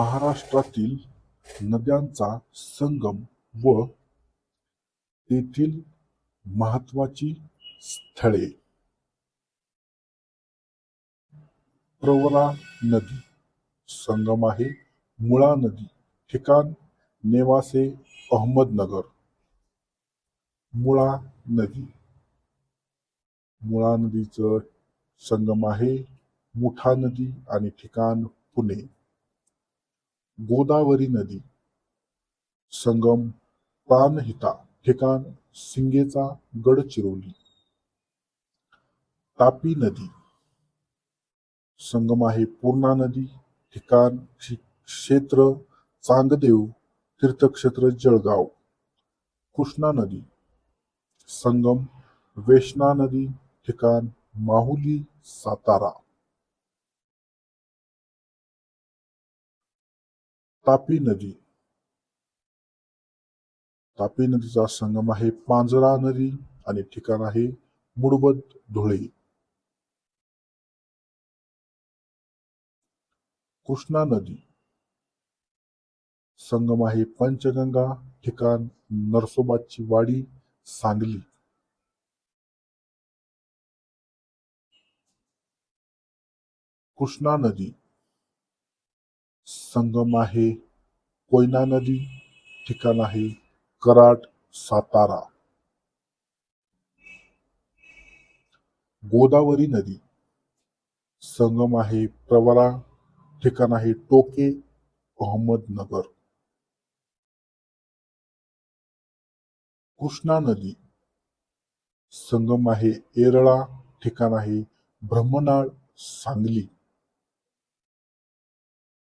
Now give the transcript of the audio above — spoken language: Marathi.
महाराष्ट्रातील नद्यांचा संगम व तेथील महत्त्वाची स्थळे. प्रवरा नदी संगम आहे. मुळा नदी ठिकाण नेवासे अहमदनगर. मुळा नदीचं संगम आहे. मुठा नदी आणि ठिकाण पुणे. गोदावरी नदी संगम प्राणहिता ठिकाण सिंगेचा गडचिरोली. तापी नदी संगम आहे. पूर्णा नदी ठिकाण क्षेत्र चांगदेव तीर्थक्षेत्र जळगाव. कृष्णा नदी संगम वेष्णा नदी ठिकाण माहुली सातारा. तापी नदीचा संगम आहे. पांजरा नदी आणि ठिकाण आहे मुडबद धुळे. कृष्णा नदी संगम आहे. पंचगंगा ठिकाण नरसोबाची वाडी सांगली. कृष्णा नदी संगम आहे. कोयना नदी ठिकाण आहे कराड सातारा. गोदावरी नदी संगम आहे. प्रवरा ठिकाण आहे टोके अहमदनगर. कृष्णा नदी संगम आहे. येरळा ठिकाण आहे ब्रह्मनाळ सांगली.